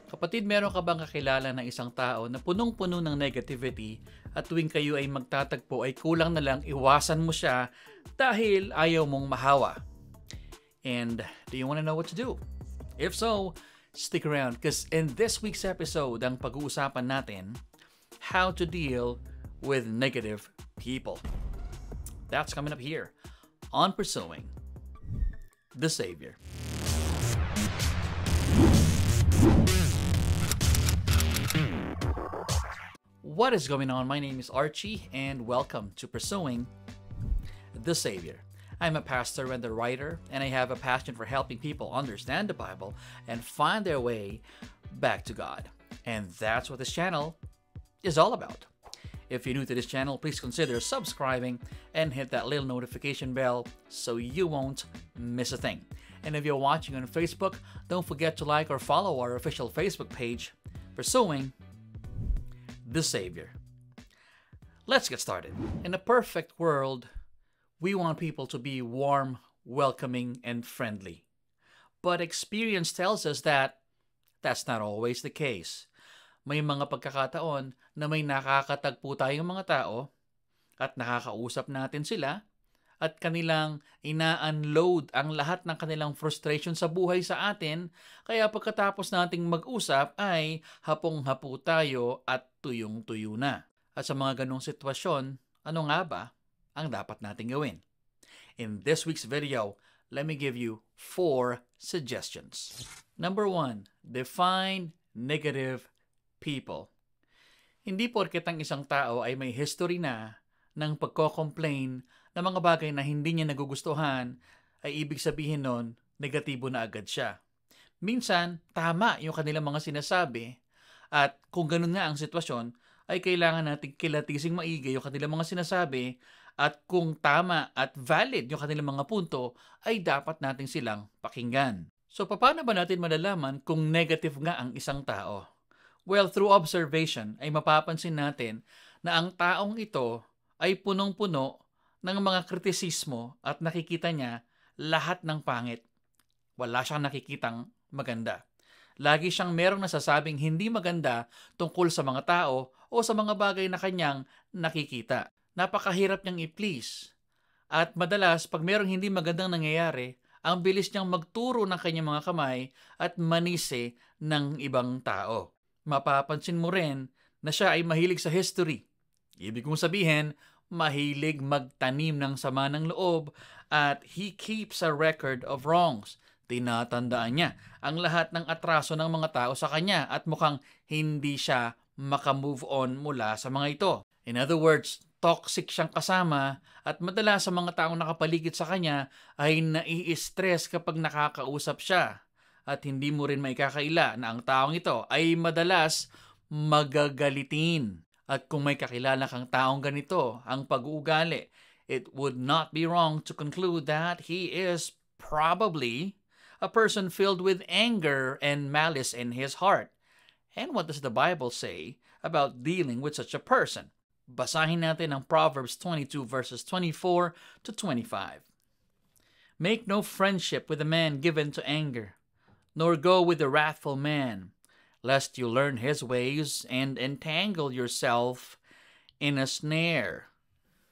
Kapatid, meron ka bang kakilala na isang tao na punong-puno ng negativity at tuwing kayo ay magtatagpo ay kulang na lang iwasan mo siya dahil ayaw mong mahawa? And do you want to know what to do? If so, stick around because in this week's episode, ang pag-uusapan natin, how to deal with negative people. That's coming up here on Pursuing the Savior. What is going on? My name is Archie and welcome to Pursuing the Savior. I'm a pastor and a writer, and I have a passion for helping people understand the Bible and find their way back to God. And that's what this channel is all about. If you're new to this channel, please consider subscribing and hit that little notification bell so you won't miss a thing. And if you're watching on Facebook, don't forget to like or follow our official Facebook page, Pursuing the Savior. Let's get started. In a perfect world, we want people to be warm, welcoming, and friendly. But experience tells us that that's not always the case. May mga pagkakataon na may nakakatagpo tayong mga tao at nakakausap natin sila at kanilang ina-unload ang lahat ng kanilang frustration sa buhay sa atin, kaya pagkatapos nating mag-usap ay hapong-hapo tayo at tuyong-tuyo na. At sa mga ganong sitwasyon, ano nga ba ang dapat nating gawin? In this week's video, let me give you 4 suggestions. Number 1, define negative people. Hindi porket ang isang tao ay may history na ng pagko-complain ng mga bagay na hindi niya nagugustuhan, ay ibig sabihin nun, negatibo na agad siya. Minsan, tama yung kanilang mga sinasabi, at kung ganun nga ang sitwasyon, ay kailangan nating kilatising maigi yung kanilang mga sinasabi, at kung tama at valid yung kanilang mga punto, ay dapat natin silang pakinggan. So, paano ba natin malalaman kung negative nga ang isang tao? Well, through observation, ay mapapansin natin na ang taong ito ay punong-puno ng mga kritisismo at nakikita niya lahat ng pangit. Wala siyang nakikitang maganda. Lagi siyang merong nasasabing hindi maganda tungkol sa mga tao o sa mga bagay na kanyang nakikita. Napakahirap niyang i-please. At madalas, pag merong hindi magandang nangyayari, ang bilis niyang magturo ng kanyang mga kamay at manisi ng ibang tao. Mapapansin mo rin na siya ay mahilig sa history. Ibig kong sabihin, mahilig magtanim ng sama ng loob at he keeps a record of wrongs. Tinatandaan niya ang lahat ng atraso ng mga tao sa kanya at mukhang hindi siya makamove on mula sa mga ito. In other words, toxic siyang kasama at madalas sa mga taong nakapaligid sa kanya ay nai-stress kapag nakakausap siya. At hindi mo rin maikakaila na ang taong ito ay madalas magagalitin. At kung may kakilala kang taong ganito ang pag-uugali, it would not be wrong to conclude that he is probably a person filled with anger and malice in his heart. And what does the Bible say about dealing with such a person? Basahin natin ang Proverbs 22 verses 24 to 25. Make no friendship with a man given to anger, nor go with a wrathful man, lest you learn his ways and entangle yourself in a snare.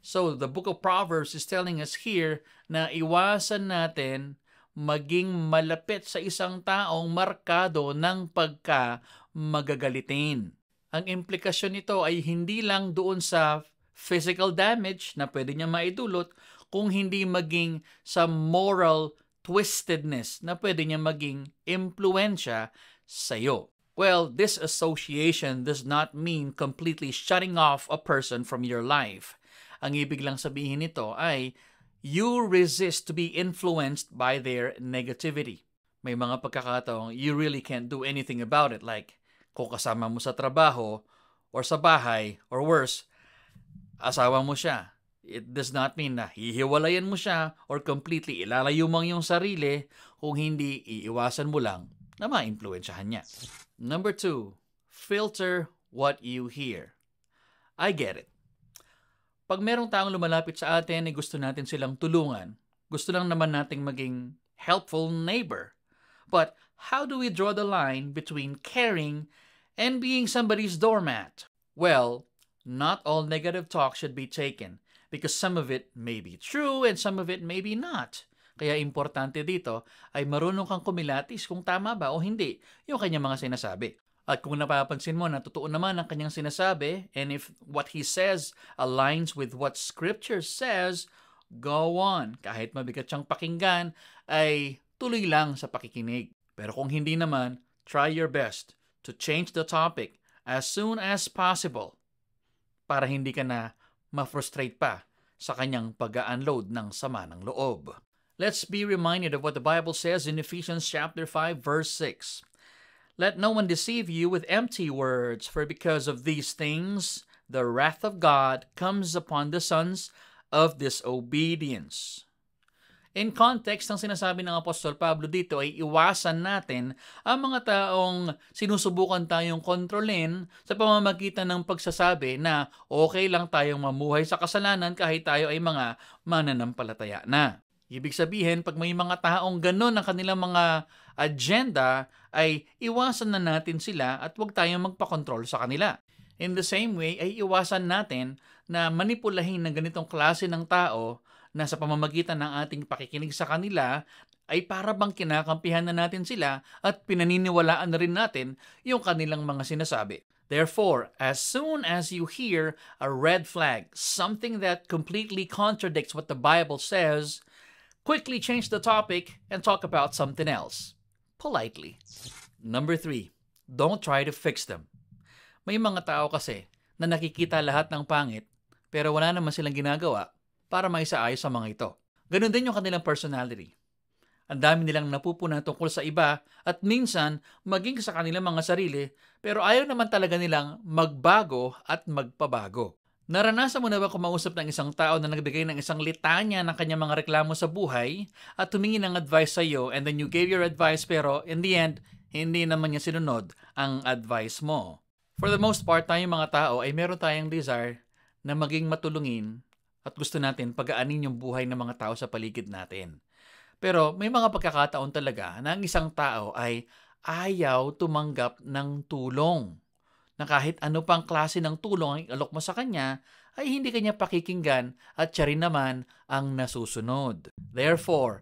So, the book of Proverbs is telling us here na iwasan natin maging malapit sa isang taong markado ng pagka-magagalitin. Ang implikasyon nito ay hindi lang doon sa physical damage na pwede niya maidulot, kung hindi maging sa moral twistedness na pwede niya maging impluensya sa'yo. Well, this association does not mean completely shutting off a person from your life. Ang ibig lang sabihin nito ay you resist to be influenced by their negativity. May mga pagkakataong you really can't do anything about it, like kung kasama mo sa trabaho or sa bahay or worse, asawa mo siya. It does not mean na hihiwalayan mo siya or completely ilalayo mo ang iyong sarili, kung hindi iiwasan mo lang na ma-impluensyahan niya. Number 2, filter what you hear. I get it. Pag merong taong lumalapit sa atin ay gusto natin silang tulungan, gusto lang naman nating maging helpful neighbor. But how do we draw the line between caring and being somebody's doormat? Well, not all negative talk should be taken because some of it may be true and some of it may be not. Kaya importante dito ay marunong kang kumilatis kung tama ba o hindi yung kanyang mga sinasabi. At kung napapansin mo na totoo naman ang kanyang sinasabi and if what he says aligns with what Scripture says, go on. Kahit mabigat siyang pakinggan, ay tuloy lang sa pakikinig. Pero kung hindi naman, try your best to change the topic as soon as possible para hindi ka na ma-frustrate pa sa kanyang pag-unload ng sama ng loob. Let's be reminded of what the Bible says in Ephesians chapter 5, verse 6. Let no one deceive you with empty words, for because of these things the wrath of God comes upon the sons of disobedience. In context, ang sinasabi ng Apostol Pablo dito ay iwasan natin ang mga taong sinusubukan tayong kontrolin sa pamamagitan ng pagsasabi na okay lang tayong mamuhay sa kasalanan kahit tayo ay mga mananampalataya na. Ibig sabihin, pag may mga taong ganun ang kanilang mga agenda, ay iwasan na natin sila at huwag tayong magpakontrol sa kanila. In the same way, ay iwasan natin na manipulahin ng ganitong klase ng tao na sa pamamagitan ng ating pakikinig sa kanila ay para bang kinakampihan na natin sila at pinaniniwalaan na rin natin yung kanilang mga sinasabi. Therefore, as soon as you hear a red flag, something that completely contradicts what the Bible says, quickly change the topic and talk about something else. Politely. Number 3, don't try to fix them. May mga tao kasi na nakikita lahat ng pangit pero wala naman silang ginagawa para maisaayos sa mga ito. Ganun din yung kanilang personality. Ang dami nilang napupunan tungkol sa iba at minsan maging sa kanilang mga sarili pero ayaw naman talaga nilang magbago at magpabago. Naranasan mo na ba kumausap ng isang tao na nagbigay ng isang litanya ng kanyang mga reklamo sa buhay at humingi ng advice sa iyo and then you gave your advice pero in the end, hindi naman niya sinunod ang advice mo? For the most part, tayong mga tao ay meron tayong desire na maging matulungin at gusto natin pagaanin yung buhay ng mga tao sa paligid natin. Pero may mga pagkakataon talaga na ang isang tao ay ayaw tumanggap ng tulong. Na kahit ano pang klase ng tulong ang ialok mo sa kanya, ay hindi kanya pakikinggan at siya rin naman ang nasusunod. Therefore,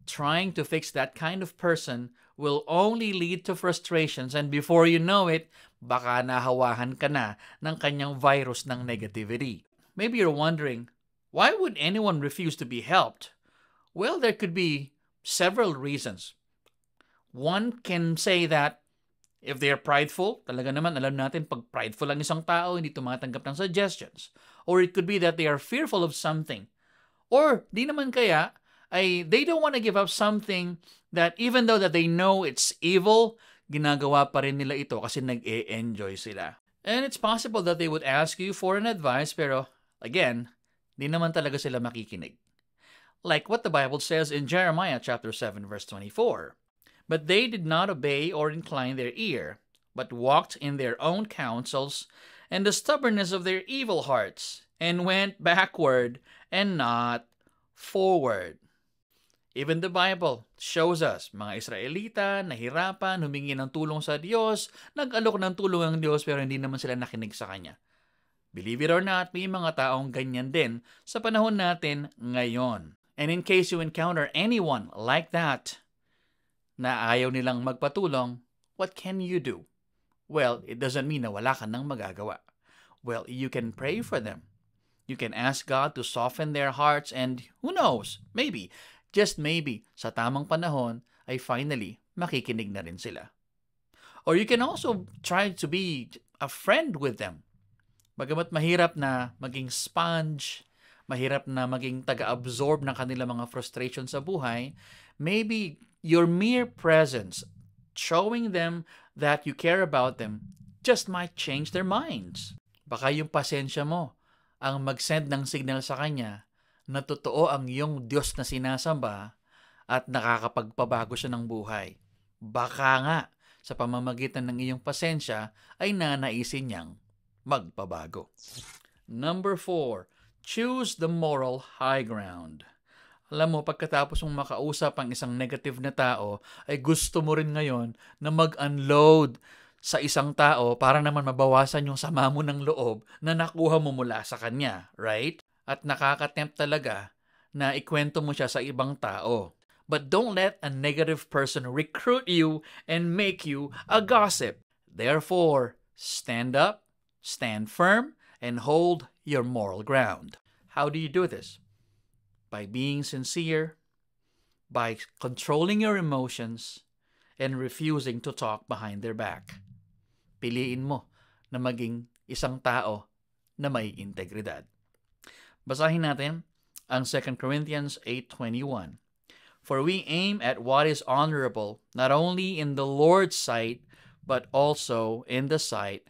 trying to fix that kind of person will only lead to frustrations and before you know it, baka nahawahan ka na ng kanyang virus ng negativity. Maybe you're wondering, why would anyone refuse to be helped? Well, there could be several reasons. One can say that if they are prideful, talaga naman alam natin pag prideful ang isang tao, hindi tumatanggap ng suggestions. Or it could be that they are fearful of something. Or di naman kaya, ay they don't want to give up something that even though that they know it's evil, ginagawa pa rin nila ito kasi nag-e-enjoy sila. And it's possible that they would ask you for an advice pero again, di naman talaga sila makikinig. Like what the Bible says in Jeremiah chapter 7 verse 24. But they did not obey or incline their ear, but walked in their own counsels and the stubbornness of their evil hearts, and went backward and not forward. Even the Bible shows us, mga Israelita, nahirapan, humingi ng tulong sa Diyos, nag-alok ng tulong ng Diyos pero hindi naman sila nakinig sa Kanya. Believe it or not, may mga taong ganyan din sa panahon natin ngayon. And in case you encounter anyone like that, na ayaw nilang magpatulong, what can you do? Well, it doesn't mean na wala ka nang magagawa. Well, you can pray for them. You can ask God to soften their hearts and who knows, maybe, just maybe, sa tamang panahon ay finally makikinig na rin sila. Or you can also try to be a friend with them. Bagamat mahirap na maging sponge, mahirap na maging taga-absorb ng kanilang mga frustration sa buhay, maybe your mere presence, showing them that you care about them, just might change their minds. Baka yung pasensya mo ang mag-send ng signal sa kanya na totoo ang iyong Diyos na sinasamba at nakakapagpabago siya ng buhay. Baka nga sa pamamagitan ng iyong pasensya ay nanaisin niyang magpabago. Number 4, choose the moral high ground. Alam mo, pagkatapos mong makausap ang isang negative na tao, ay gusto mo rin ngayon na mag-unload sa isang tao para naman mabawasan yung sama mo ng loob na nakuha mo mula sa kanya, right? At nakaka-tempt talaga na ikwento mo siya sa ibang tao. But don't let a negative person recruit you and make you a gossip. Therefore, stand up, stand firm, and hold your moral ground. How do you do this? By being sincere, by controlling your emotions, and refusing to talk behind their back. Piliin mo na maging isang tao na may integridad. Basahin natin ang 2 Corinthians 8:21. For we aim at what is honorable, not only in the Lord's sight, but also in the sight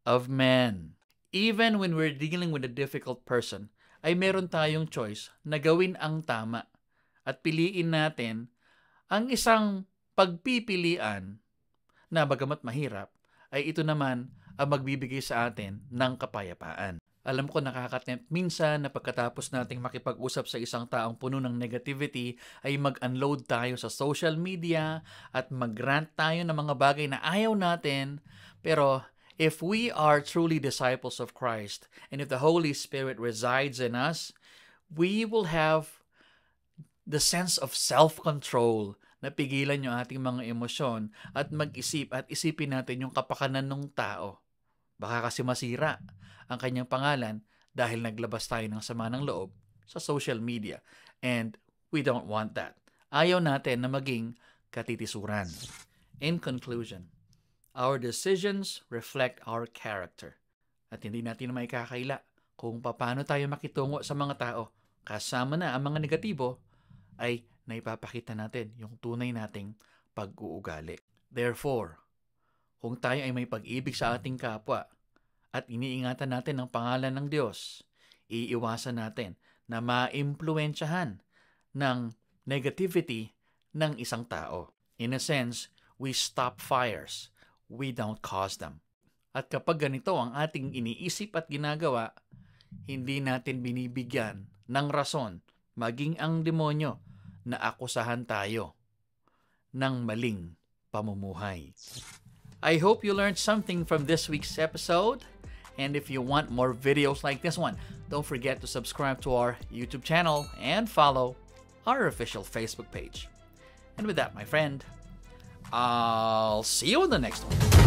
of men. Even when we're dealing with a difficult person, ay meron tayong choice na gawin ang tama at piliin natin ang isang pagpipilian na bagamat mahirap, ay ito naman ang magbibigay sa atin ng kapayapaan. Alam ko nakaka-tempt minsan na pagkatapos nating makipag-usap sa isang taong puno ng negativity ay mag-unload tayo sa social media at mag-rant tayo ng mga bagay na ayaw natin. Pero if we are truly disciples of Christ and if the Holy Spirit resides in us, we will have the sense of self-control na pigilan yung ating mga emosyon at mag-isip at isipin natin yung kapakanan ng tao. Baka kasi masira ang kanyang pangalan dahil naglabas tayo ng sama ng loob sa social media. And we don't want that. Ayaw natin na maging katitisuran. In conclusion, our decisions reflect our character. At hindi natin may kakaila kung paano tayo makitungo sa mga tao. Kasama na ang mga negatibo ay naipapakita natin yung tunay nating pag-uugali. Therefore, kung tayo ay may pag-ibig sa ating kapwa at iniingatan natin ang pangalan ng Diyos, iiwasan natin na maimpluwensyahan ng negativity ng isang tao. In a sense, we stop fires. We don't cause them. At kapag ganito ang ating iniisip at ginagawa, hindi natin binibigyan ng rason maging ang demonyo na akusahan tayo ng maling pamumuhay. I hope you learned something from this week's episode. And if you want more videos like this one, don't forget to subscribe to our YouTube channel and follow our official Facebook page. And with that, my friend, I'll see you in the next one.